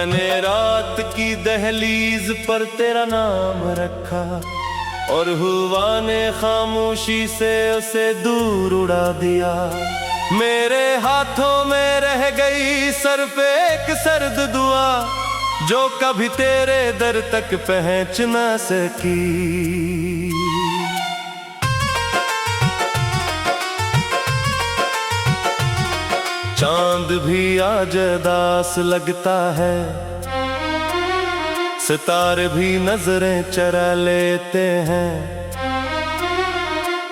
मैंने रात की दहलीज पर तेरा नाम रखा और हुआ ने खामोशी से उसे दूर उड़ा दिया। मेरे हाथों में रह गई सर पे एक सर्द दुआ जो कभी तेरे दर तक पहुंच न सकी। चांद भी आज दास लगता है, सितारे भी नजरें चरा लेते हैं।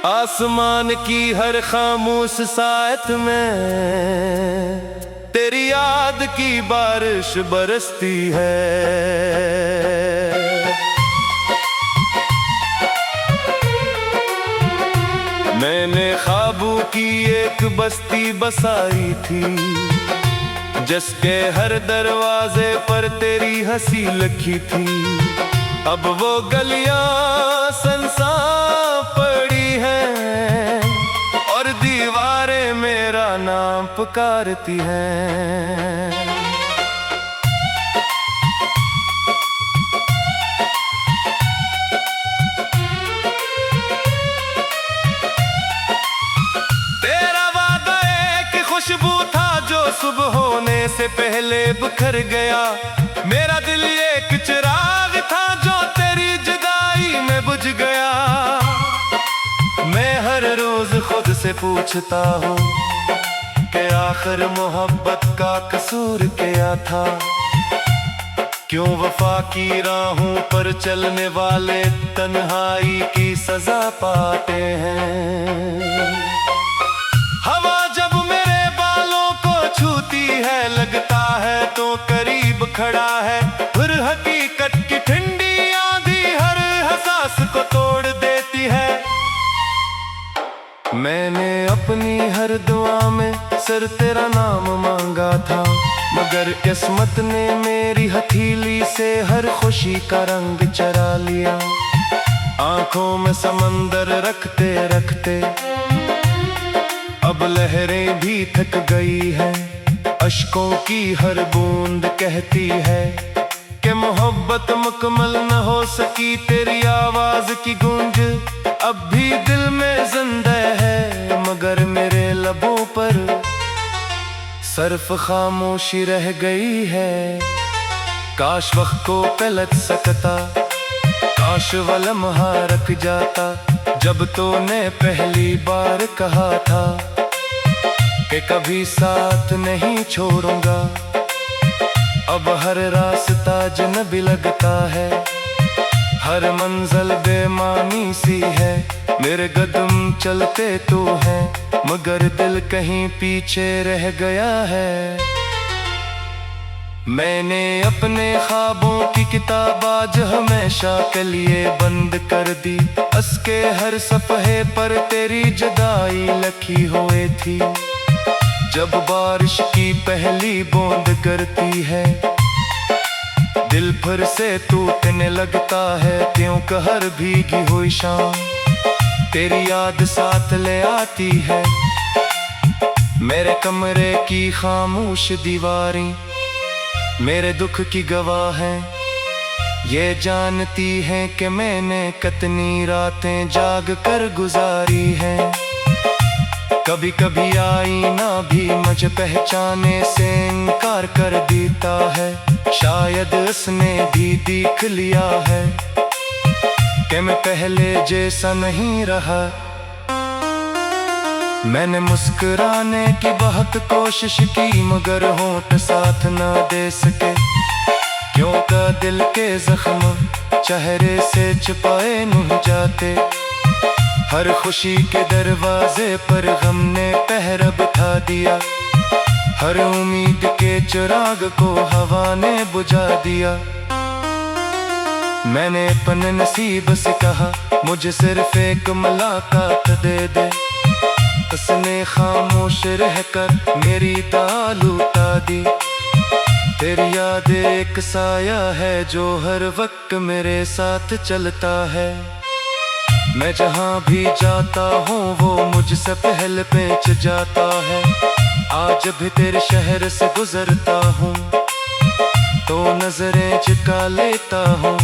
आसमान की हर खामोश सायत में तेरी याद की बारिश बरसती है। मैंने ख्वाबों की एक बस्ती बसाई थी जिसके हर दरवाजे पर तेरी हंसी लिखी थी। अब वो गलियां सुनसान पड़ी हैं और दीवारें मेरा नाम पुकारती हैं। खुशबू था जो सुबह होने से पहले बिखर गया। मेरा दिल एक चिराग था जो तेरी जुदाई में बुझ गया। मैं हर रोज खुद से पूछता हूँ कि आखिर मोहब्बत का कसूर क्या था। क्यों वफा की राहों पर चलने वाले तन्हाई की सजा पाते हैं। हवा जब मेरे बालों को छूती है लगता है तो करीब खड़ा है। फिर हकीकत की ठंडी आंधी हर एहसास को तोड़ देती है। मैंने अपनी हर दुआ में सिर तेरा नाम मांगा था, मगर किस्मत ने मेरी हथेली से हर खुशी का रंग चरा लिया। आंखों में समंदर रखते रखते अब लहरें भी थक गई हैं। अश्कों की हर बूंद कहती है कि मोहब्बत मुकम्मल न हो सकी। तेरी आवाज की गूंज अब भी दिल में जिंदा है, मगर मेरे लबों पर सिर्फ खामोशी रह गई है। काश वक्त को पलट सकता, काश वो लम्हा रुक जाता जब तूने पहली बार कहा था कि कभी साथ नहीं छोड़ूंगा। अब हर रास्ता अजनबी लगता है, हर मंजिल बेमानी सी है। मेरे कदम चलते तो हैं मगर दिल कहीं पीछे रह गया है। मैंने अपने ख्वाबों की किताब आज हमेशा के लिए बंद कर दी। उसके हर सफ़हे पर तेरी जुदाई लिखी हुई थी। जब बारिश की पहली बूंद गिरती है दिल फिर से टूटने लगता है। क्यों कहर भीगी हुई शाम तेरी याद साथ ले आती है। मेरे कमरे की खामोश दीवारें मेरे दुख की गवाह हैं। ये जानती हैं कि मैंने कितनी रातें जाग कर गुजारी हैं। कभी कभी आईना भी मुझे पहचाने से इनकार कर देता है। शायद उसने भी देख लिया है कि मैं पहले जैसा नहीं रहा। मैंने मुस्कुराने की बहुत कोशिश की मगर होंठ साथ ना दे सके। क्यों का दिल के जख्म चेहरे से छुपाए नहीं जाते। हर खुशी के दरवाजे पर गम ने पहरा बिठा दिया। हर उम्मीद के चिराग को हवा ने बुझा दिया। मैंने अपने नसीब से कहा मुझे सिर्फ एक मुलाकात दे दे। उसने खामोश रहकर मेरी ताल लूटा दी। तेरी याद एक साया है जो हर वक्त मेरे साथ चलता है। मैं जहाँ भी जाता हूँ वो मुझसे पहले पहुँच जाता है। आज भी तेरे शहर से गुजरता हूँ तो नजरें चुका लेता हूँ,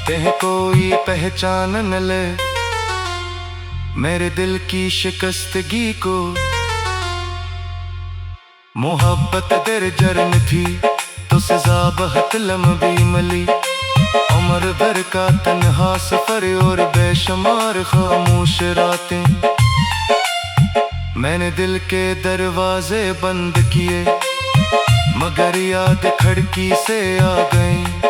कहीं कोई पहचान न ले मेरे दिल की शिकस्तगी को। मोहब्बत दर्जन थी तो सजा बहुत लंबी मिली, उम्र भर का तन्हा सफर और बेशुमार खामोश रातें। मैंने दिल के दरवाजे बंद किए मगर याद खिड़की से आ गई।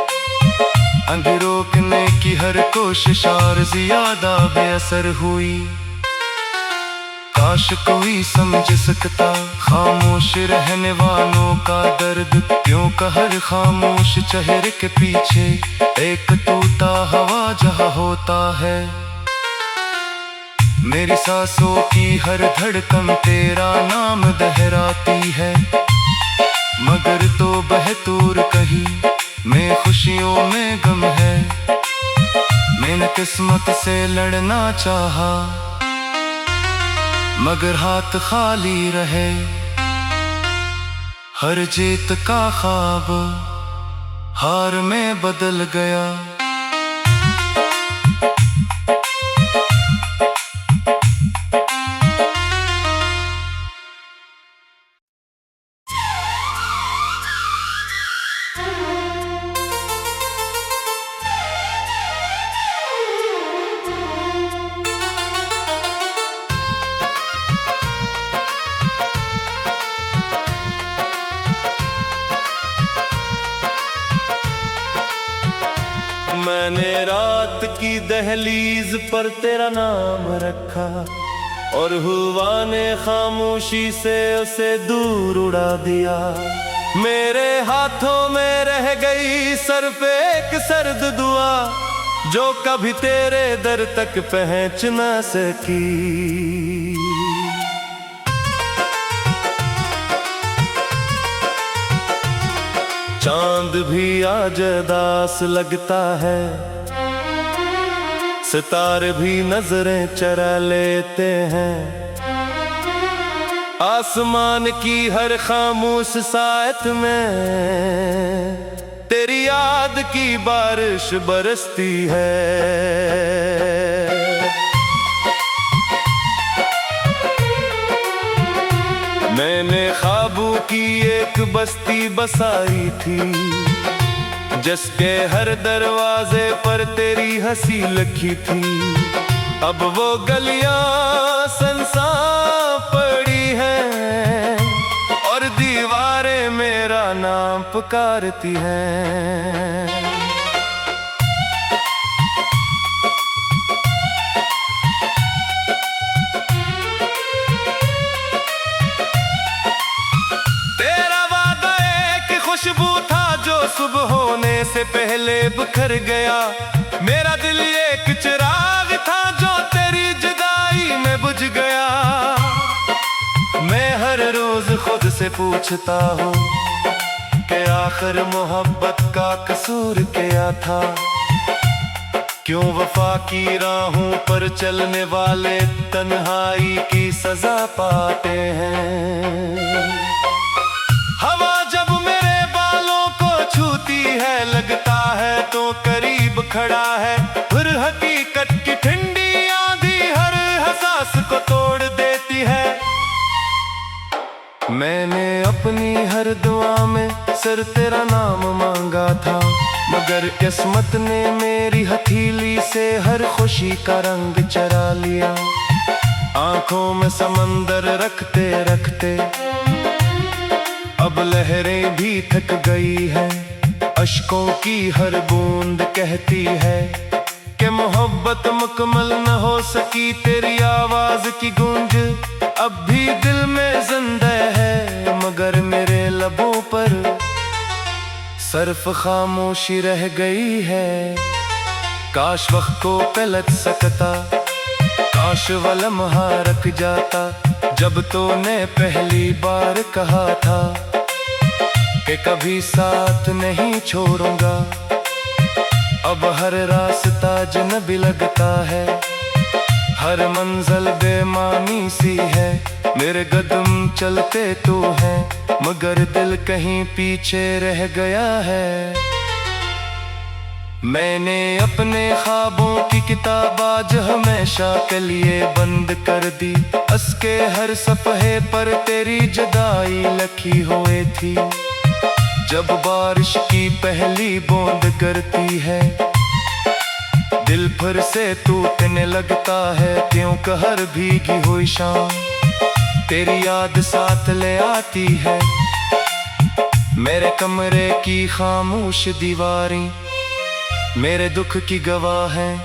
रोकने की हर कोशिश और ज्यादा बेअसर हुई। काश कोई समझ सकता खामोश रहने वालों का दर्द, क्यों का हर खामोश चेहरे के पीछे एक टूटा हवा जहाँ होता है। मेरी सांसों की हर धड़कन तेरा नाम दोहराती है, मगर तो बहतूर कहीं मैं खुशियों में गम है। मैंने किस्मत से लड़ना चाहा मगर हाथ खाली रहे, हर जीत का ख्वाब हार में बदल गया। मैंने रात की दहलीज पर तेरा नाम रखा और हुआ ने खामोशी से उसे दूर उड़ा दिया। मेरे हाथों में रह गई सिर्फ एक सर्द दुआ जो कभी तेरे दर तक पहुंच न सकी। चांद भी आज उदास लगता है, सितारे भी नजरें चरा लेते हैं। आसमान की हर खामोश सायत में तेरी याद की बारिश बरसती है। मैंने ख्वाबों की एक बस्ती बसाई थी जिसके हर दरवाजे पर तेरी हंसी लिखी थी। अब वो गलियां सुनसान पड़ी हैं और दीवारें मेरा नाम पुकारती हैं। खुशबू था जो सुबह होने से पहले बिखर गया। मेरा दिल एक चिराग था जो तेरी जुदाई में बुझ गया। मैं हर रोज खुद से पूछता हूँ कि आखिर मोहब्बत का कसूर क्या था। क्यों वफा की राहों पर चलने वाले तन्हाई की सजा पाते हैं। हवा जब मेरे बालों को छूती है लगता है तो करीब खड़ा है। फिर हकीकत की ठंडी आंधी हर एहसास को तोड़ देती है। मैंने अपनी हर दुआ में सिर तेरा नाम मांगा था, मगर किस्मत ने मेरी हथेली से हर खुशी का रंग चरा लिया। आंखों में समंदर रखते रखते अब लहरें भी थक गई है। अश्कों की हर बूंद कहती है कि मोहब्बत मुकम्मल न हो सकी। तेरी आवाज की गूंज अब भी दिल में जिंदा है, मगर मेरे लबों पर सिर्फ खामोशी रह गई है। काश वक्त को पलट सकता, काश वो लम्हा रख जाता जब तूने पहली बार कहा था कि कभी साथ नहीं छोड़ूंगा। अब हर रास्ता अजनबी लगता है, हर मंजिल बेमानी सी है, मेरे कदम चलते तो हैं, मगर दिल कहीं पीछे रह गया है। मैंने अपने ख्वाबों की किताब आज हमेशा के लिए बंद कर दी। उसके हर सफ़हे पर तेरी जुदाई लिखी हुई थी। जब बारिश की पहली बूंद गिरती है, दिल फिर से टूटने लगता है, क्योंकि हर भीगी हुई शाम तेरी याद साथ ले आती है। मेरे कमरे की खामोश दीवारें मेरे दुख की गवाह हैं,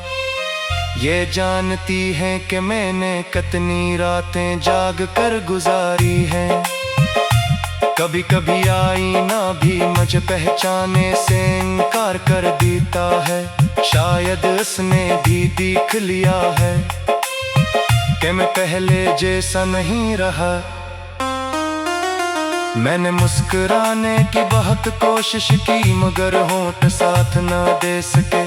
ये जानती हैं कि मैंने कितनी रातें जाग कर गुजारी हैं। कभी कभी आईना भी मुझे पहचाने से इनकार कर देता है, शायद उसने भी देख लिया है कि मैं पहले जैसा नहीं रहा। मैंने मुस्कुराने की बहुत कोशिश की, मगर होंठ साथ ना दे सके,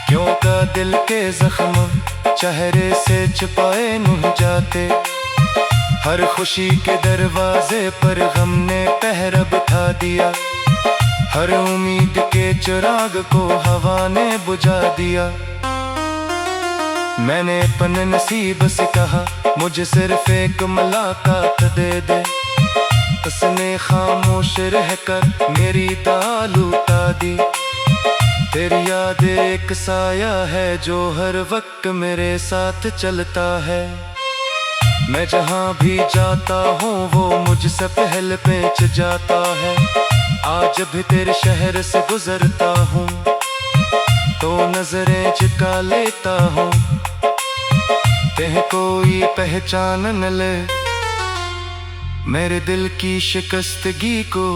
क्योंकि दिल के जख्म चेहरे से छुपाए नहीं जाते। हर खुशी के दरवाजे पर गम ने पहरा बिठा दिया, हर उम्मीद के चिराग को हवा ने बुझा दिया। मैंने अपने नसीब से कहा, मुझे सिर्फ एक मुलाकात दे दे। उसने खामोश रहकर मेरी दाल लूटा दी। तेरी याद एक साया है जो हर वक्त मेरे साथ चलता है। मैं जहाँ भी जाता हूँ वो मुझसे पहले पहुँच जाता है। आज भी तेरे शहर से गुजरता हूँ तो नजरें झुका लेता हूँ, तेह कोई पहचान न ले मेरे दिल की शिकस्तगी को।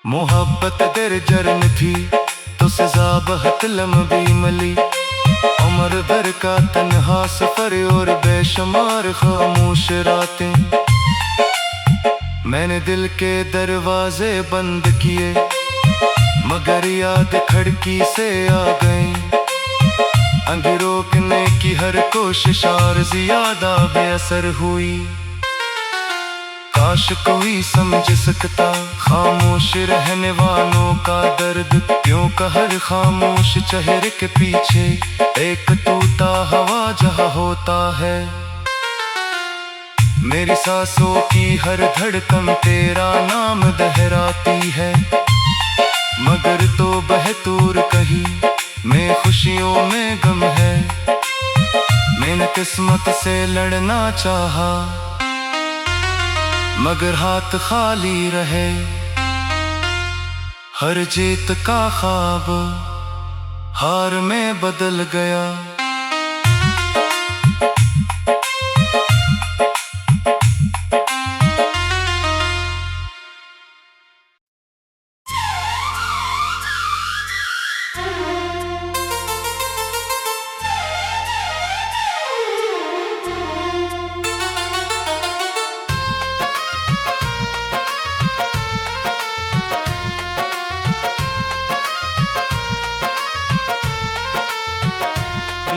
मोहब्बत तेरे जरन थी तो सजा बहुत लंबी मिली, उम्र भर का तन्हा सफर और बेशुमार खामोश रातें। मैंने दिल के दरवाजे बंद किए, मगर याद खिड़की से आ गई। रोकने की हर कोशिश और ज्यादा बेअसर हुई। काश कोई समझ सकता खामोश रहने वालों का दर्द, क्योंकि हर खामोश चेहरे के पीछे एक टूटा हवा जहाँ होता है। मेरी सांसों की हर धड़कन तेरा नाम दोहराती है, मगर तो बहतूर कहीं मैं खुशियों में गम है। मैंने किस्मत से लड़ना चाहा, मगर हाथ खाली रहे। हर जीत का ख्वाब हार में बदल गया।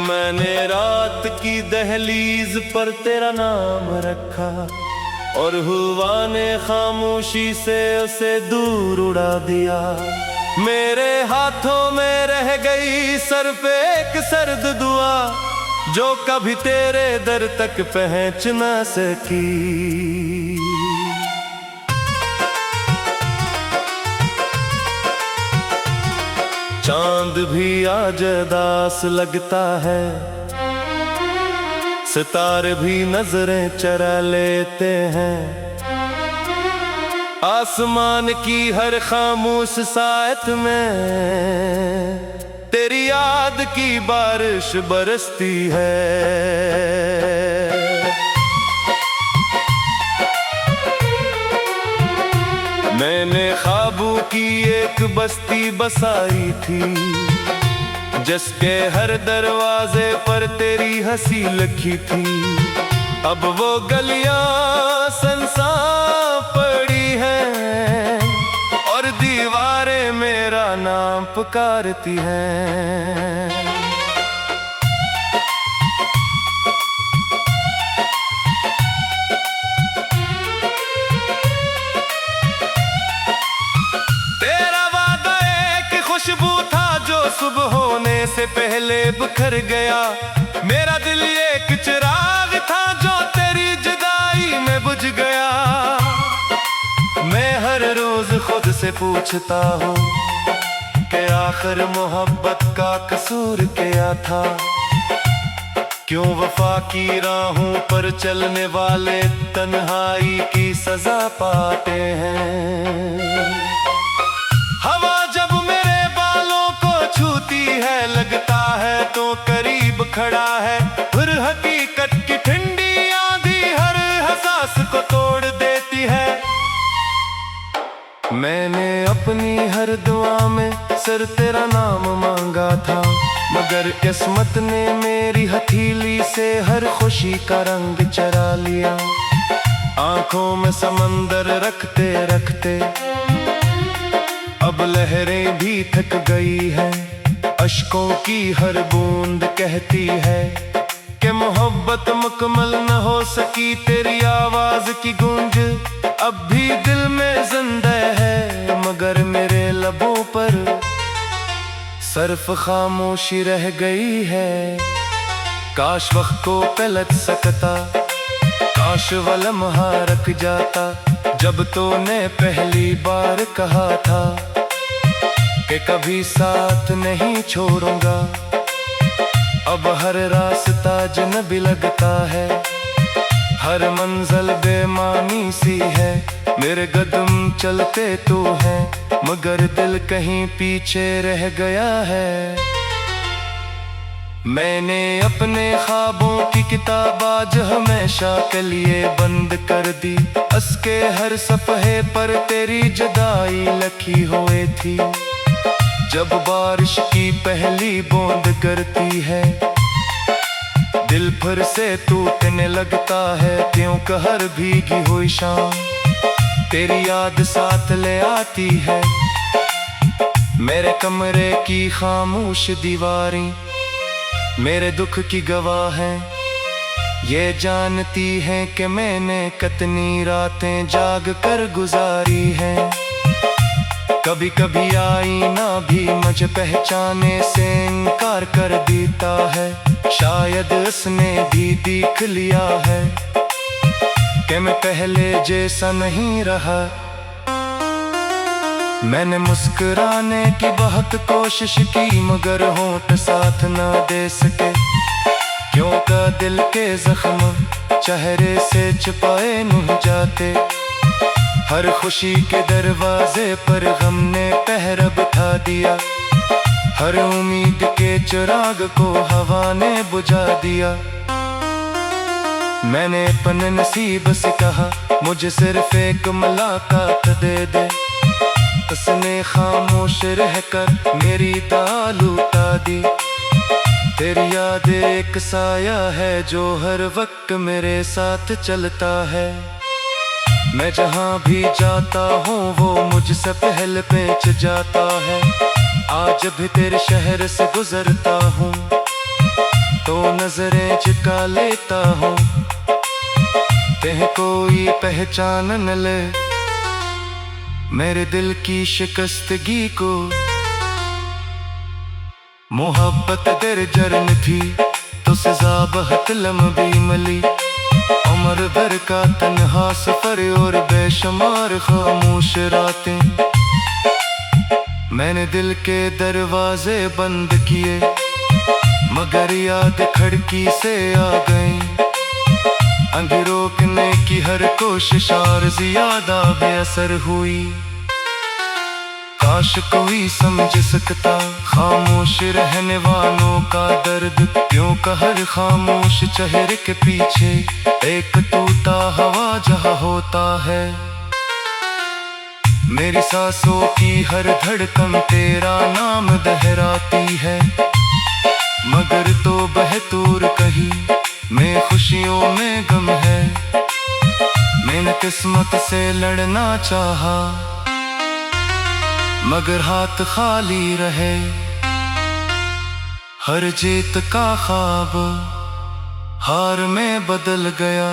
मैंने रात की दहलीज पर तेरा नाम रखा और हुआ ने खामोशी से उसे दूर उड़ा दिया। मेरे हाथों में रह गई सिर्फ एक सर्द दुआ जो कभी तेरे दर तक पहुंच न सकी। चांद भी आज दास लगता है, सितारे भी नजरें चरा लेते हैं। आसमान की हर खामोश सायत में तेरी याद की बारिश बरसती है। मैंने ख्वाबों की एक बस्ती बसाई थी, जिसके हर दरवाजे पर तेरी हंसी लिखी थी। अब वो गलियां सुनसान पड़ी हैं और दीवारें मेरा नाम पुकारती हैं। होने से पहले बिखर गया। मेरा दिल एक चिराग था जो तेरी जुदाई में बुझ गया। मैं हर रोज खुद से पूछता हूँ कि आखिर मोहब्बत का कसूर क्या था। क्यों वफा की राहों पर चलने वाले तन्हाई की सजा पाते हैं। हवा जब मेरे बालों को छूती है लगता है तो करीब खड़ा है। फिर हकीकत की ठंडी आंधी हर एहसास को तोड़ देती है। मैंने अपनी हर दुआ में सिर तेरा नाम मांगा था, मगर किस्मत ने मेरी हथेली से हर खुशी का रंग चरा लिया। आंखों में समंदर रखते रखते अब लहरें भी थक गई हैं। अश्कों की हर बूंद कहती है कि मोहब्बत मुकम्मल न हो सकी। तेरी आवाज की गूंज अब भी दिल में जिंदा है, मगर मेरे लबों पर सिर्फ खामोशी रह गई है। काश वक्त को पलट सकता, काश वो लम्हा रख जाता जब तूने पहली बार कहा था कि कभी साथ नहीं छोड़ूंगा। अब हर रास्ता अजनबी लगता है, हर मंजिल बेमानी सी है। मेरे कदम चलते तो हैं मगर दिल कहीं पीछे रह गया है। मैंने अपने ख्वाबों की किताब आज हमेशा के लिए बंद कर दी। उसके हर सफ़हे पर तेरी जुदाई लिखी हुई थी। जब बारिश की पहली बूंद गिरती है दिल फिर से टूटने लगता है। क्यों कहर भीगी हुई शाम तेरी याद साथ ले आती है। मेरे कमरे की खामोश दीवारें मेरे दुख की गवाह हैं। ये जानती हैं कि मैंने कितनी रातें जाग कर गुजारी हैं। कभी कभी आईना भी मुझे पहचाने से इनकार कर देता है। शायद उसने भी देख लिया है कि मैं पहले जैसा नहीं रहा। मैंने मुस्कुराने की बहुत कोशिश की मगर होंठ साथ ना दे सके। क्यों का दिल के जख्म चेहरे से छुपाए नहीं जाते। हर खुशी के दरवाजे पर गम ने पहरा बिठा दिया। हर उम्मीद के चिराग को हवा ने बुझा दिया। मैंने अपने नसीब से कहा मुझे सिर्फ एक मुलाकात दे दे। उसने खामोश रहकर मेरी ताल लूटा दी। तेरी याद एक साया है जो हर वक्त मेरे साथ चलता है। मैं जहाँ भी जाता हूँ वो मुझसे पहले पहुँच जाता है। आज भी तेरे शहर से गुजरता हूँ तो नजरें झुका लेता हूँ। कहीं कोई पहचान न ले मेरे दिल की शिकस्तगी को। मोहब्बत तेरे जरन थी तो सजा बहुत लंबी मिली। उम्र भर का तन्हा सफर और बेशुमार खामोश रातें। मैंने दिल के दरवाजे बंद किए मगर याद खिड़की से आ गई। अंधेरों रोकने की हर कोशिश और ज्यादा बेअसर हुई। काश कोई समझ सकता खामोश रहने वालों का दर्द। क्यों का हर खामोश चेहरे के पीछे एक टूटा हवा जहाँ होता है। मेरी सांसों की हर धड़कन तेरा नाम दोहराती है मगर तो बहतूर कहीं मैं खुशियों में गम है। मैंने किस्मत से लड़ना चाहा मगर हाथ खाली रहे। हर जीत का ख्वाब हार में बदल गया।